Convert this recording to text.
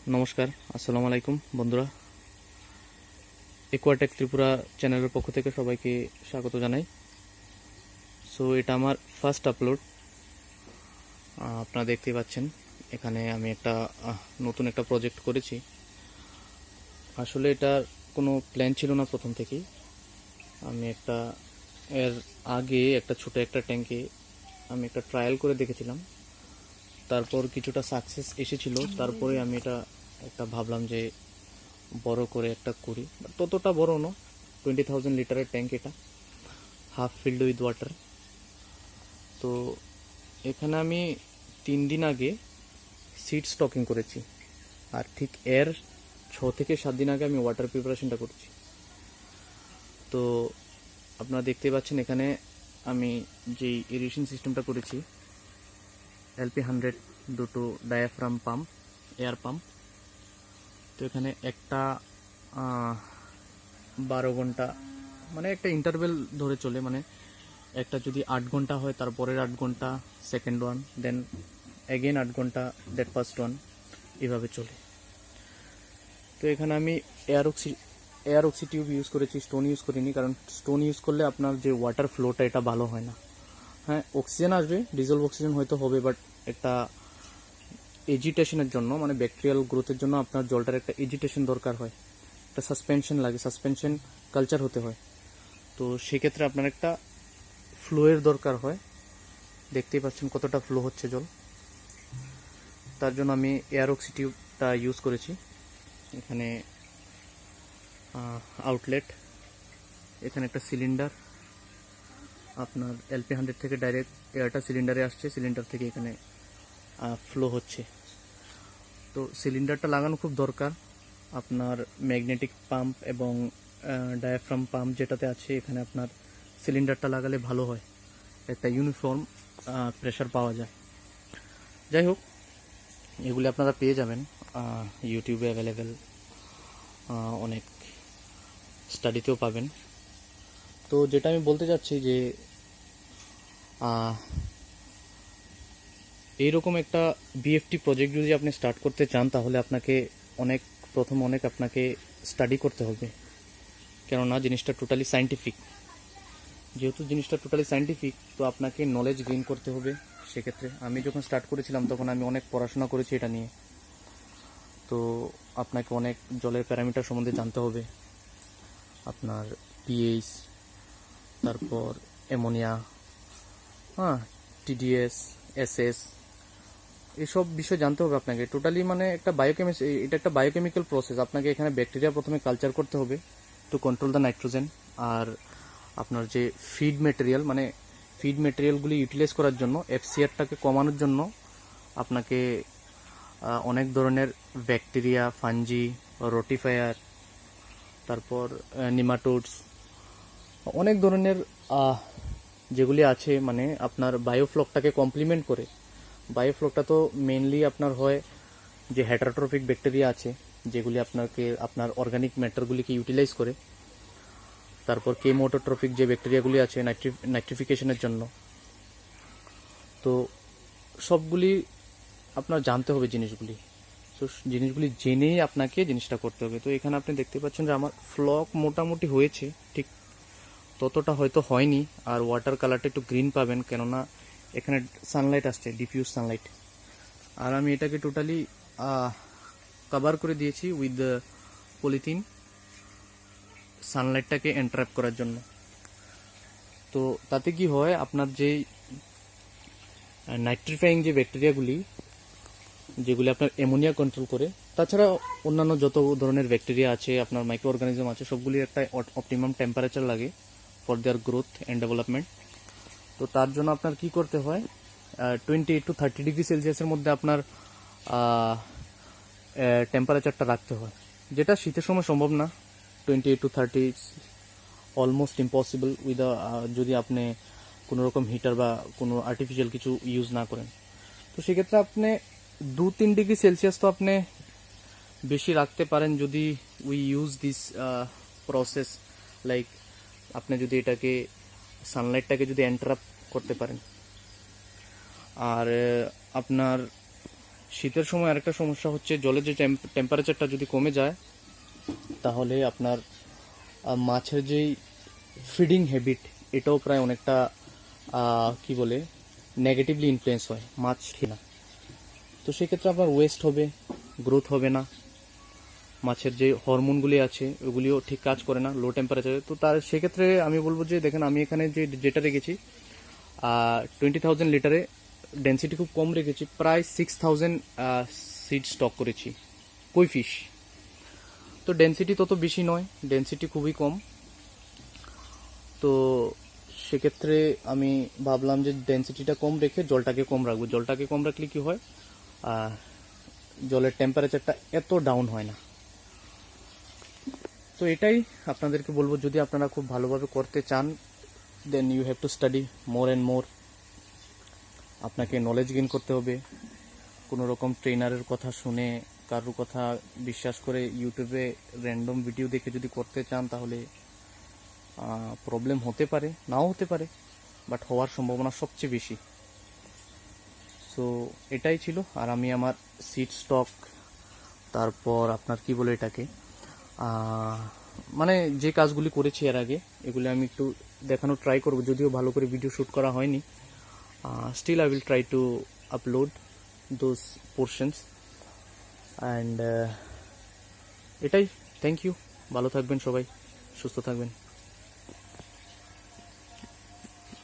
নমস্কার, আসসালামু আলাইকুম বন্ধুরা। একুয়াটেক ত্রিপুরা চ্যানেলের পক্ষ থেকে সবাইকে স্বাগত জানাই। সো এটা আমার ফার্স্ট আপলোড। আপনারা দেখতেই পাচ্ছেন এখানে আমি একটা নতুন একটা প্রজেক্ট করেছি। আসলে এটা কোনো প্ল্যান ছিল না প্রথম থেকেই। আমি এর আগে একটা ছোট একটা ট্যাঙ্কে আমি একটা ট্রায়াল করে দেখেছিলাম। তারপর কিছুটা সাকসেস এসেছিল, তারপরে আমি একটা ভাবলাম যে বড় করে একটা করি। ততটা বড় না, 20,000 লিটারের ট্যাঙ্ক, এটা হাফ ফিল্ড উইথ ওয়াটার। তো এখানে আমি 3 দিন আগে সিড স্টকিং করেছি, আর ঠিক এর 6 থেকে 7 দিন আগে আমি ওয়াটার প্রিপারেশনটা করছি। তো আপনারা দেখতে পাচ্ছেন এখানে আমি যেই ইরিগেশন সিস্টেমটা করেছি, LP100 দুটো ডায়াফ্রাম পাম্প, এয়ার পাম্প। তো এখানে একটা 12 ঘন্টা মানে একটা ইন্টারভেল ধরে চলে, মানে একটা যদি 8 ঘন্টা হয় তারপরের 8 ঘন্টা সেকেন্ড ওয়ান, দেন অ্যাগেন 8 ঘন্টা, দ্যাট ফার্স্ট ওয়ান, এভাবে চলে। তো এখানে আমি এয়ার অক্সি টিউব ইউজ করেছি, স্টোন ইউজ করিনি, কারণ স্টোন ইউজ করলে আপনার যে ওয়াটার ফ্লোটা এটা ভালো হয় না। হ্যাঁ, অক্সিজেন আসবে, ডিজলভ অক্সিজেন হয়তো হবে, বাট একটা এজিটেশনের জন্য, মানে ব্যাকটেরিয়াল গ্রোথের জন্য আপনার জলটার একটা এজিটেশন দরকার হয়, একটা সাসপেনশন লাগে, সাসপেনশন কালচার হতে হয়। তো সেক্ষেত্রে আপনার একটা ফ্লোয়ের দরকার হয়। দেখতেই পাচ্ছেন কতটা ফ্লো হচ্ছে জল। তার জন্য আমি এয়ার অক্সি টিউবটা ইউজ করেছি। এখানে আউটলেট, এখানে একটা সিলিন্ডার, আপনার LP100 থেকে ডাইরেক্ট এয়ারটা সিলিন্ডারে আসছে, সিলিন্ডার থেকে এখানে ফ্লো হচ্ছে। তো সিলিন্ডারটা লাগানো খুব দরকার। আপনার ম্যাগনেটিক পাম্প এবং ডায়াফ্রাম পাম্প যেটাতে আছে, এখানে আপনার সিলিন্ডারটা লাগালে ভালো হয়, একটা ইউনিফর্ম প্রেশার পাওয়া যায়। যাই হোক, এগুলি আপনারা পেয়ে যাবেন ইউটিউবে অ্যাভেলেবেল, অনেক স্টাডিতেও পাবেন। তো যেটা আমি বলতে চাচ্ছি যে এইরকম একটা বিএফটি প্রজেক্ট যদি আপনি স্টার্ট করতে চান, তাহলে আপনাকে অনেক আপনাকে স্টাডি করতে হবে, কেননা জিনিসটা টোটালি সায়েন্টিফিক। যেহেতু জিনিসটা টোটালি সায়েন্টিফিক, তো আপনাকে নলেজ গেইন করতে হবে। সেক্ষেত্রে আমি যখন স্টার্ট করেছিলাম তখন আমি অনেক পড়াশোনা করেছি এটা নিয়ে। তো আপনাকে অনেক জলের প্যারামিটার সম্বন্ধে জানতে হবে, আপনার পিএইচ, তারপর অ্যামোনিয়া, হ্যাঁ, TDS, SS, এসব বিষয় জানতে হবে আপনাকে টোটালি। মানে এটা একটা বায়োকেমিক্যাল প্রসেস। আপনাকে এখানে ব্যাকটেরিয়া প্রথমে কালচার করতে হবে টু কন্ট্রোল দ্য নাইট্রোজেন। আর আপনার যে ফিড মেটেরিয়ালগুলি ইউটিলাইজ করার জন্য, FCRটাকে কমানোর জন্য আপনাকে অনেক ধরনের ব্যাকটেরিয়া, ফাঞ্জি, রোটিফায়ার, তারপর নিমাটোডস, অনেক ধরনের যেগুলি আছে, মানে আপনার বায়োফ্লকটাকে কমপ্লিমেন্ট করে। বায়োফ্লকটা তো মেনলি আপনার হয় যে হেটারোট্রফিক ব্যাকটেরিয়া আছে, যেগুলি আপনার অর্গানিক ম্যাটারগুলিকে ইউটিলাইজ করে। তারপর কেমোটোট্রফিক যে ব্যাকটেরিয়াগুলি আছে নাইট্রিফিকেশনের জন্য। তো সবগুলি আপনার জানতে হবে জিনিসগুলি। তো জিনিসগুলি জেনেই আপনাকে জিনিসটা করতে হবে। তো এখানে আপনি দেখতে পাচ্ছেন যে আমার ফ্লক মোটামুটি হয়েছে, ঠিক ততটা হয়তো হয়নি। আর ওয়াটার কালারটা একটু গ্রিন পাবেন, কেননা এখানে সানলাইট আসছে, ডিফিউজ সানলাইট। আর আমি এটাকে টোটালি কভার করে দিয়েছি উইথ পলিথিন, সানলাইটটাকে এন্ট্র্যাপ করার জন্য। তো তাতে কি হয়, আপনার যে নাইট্রিফাইং যে ব্যাকটেরিয়াগুলি, যেগুলি আপনার অ্যামোনিয়া কন্ট্রোল করে, তাছাড়া অন্যান্য যত ধরনের ব্যাকটেরিয়া আছে, আপনার মাইক্রো অর্গানিজম আছে, সবগুলির একটা অপটিমাম টেম্পারেচার লাগে for their growth and development. তো তার জন্য আপনার কি করতে হয়, 28 to 30 ডিগ্রি সেলসিয়াসের মধ্যে আপনার টেম্পারেচারটা রাখতে হয়, যেটা শীতের সময় সম্ভব না। 28 to 30 অলমোস্ট ইম্পসিবল যদি আপনি কোনো রকম হিটার বা কোনো আর্টিফিশিয়াল কিছু ইউজ না করেন। তো সেক্ষেত্রে আপনি 2-3 ডিগ্রি সেলসিয়াস তো আপনি বেশি রাখতে পারেন, যদি we use this process, like আপনি যদি সানলাইটটাকে যদি এন্টারাপ্ট করতে পারেন। আর আপনার শীতের সময় আরেকটা সমস্যা হচ্ছে জলের যে টেম্পারেচারটা যদি কমে যায় তাহলে আপনার মাছের যেই ফিডিং হ্যাবিট এটাও প্রায় অনেকটা কি বলে নেগেটিভলি ইনফ্লুয়েন্স হয় মাছ খেয়ে না। তো সেক্ষেত্রে আপনার ওয়েস্ট হবে, গ্রোথ হবে না, মাছের যে হরমোনগুলি আছে ওগুলিও ঠিক কাজ করে না লো টেম্পারেচারে। তো তার সেক্ষেত্রে আমি বলবো যে দেখেন আমি এখানে যেটা রেখেছি 20,000 লিটারে ডেন্সিটি খুব কম রেখেছি, প্রায় 6,000 সিড স্টক করেছি কই ফিশ। তো ডেন্সিটি তত বেশি নয়, ডেন্সিটি খুবই কম। তো সেক্ষেত্রে আমি ভাবলাম যে ডেন্সিটিটা কম রেখে জলটাকে কম রাখবো। জলটাকে কম রাখলে কি হয়, জলের টেম্পারেচারটা এত ডাউন হয় না। তো এটাই আপনাদেরকে বলবো, যদি আপনারা খুব ভালোভাবে করতে চান then you have to study more and more. আপনাকে নলেজ গেইন করতে হবে। কোনো রকম ট্রেনারের কথা শুনে কারোর কথা বিশ্বাস করে ইউটিউবে র্যান্ডম ভিডিও দেখে যদি করতে চান তাহলে প্রবলেম হতে পারে, নাও হতে পারে, বাট হওয়ার সম্ভাবনা সবচেয়ে বেশি। সো এটাই ছিল। আর আমি আমার সিড স্টক, তারপর আপনার কি বলে এটাকে মানে যে কাজগুলি করেছি এর আগে এগুলি আমি একটু দেখানোর ট্রাই করব, যদিও ভালো করে ভিডিও শ্যুট করা হয়নি। Still I will try to upload those portions and এটাই। থ্যাংক ইউ, ভালো থাকবেন সবাই, সুস্থ থাকবেন।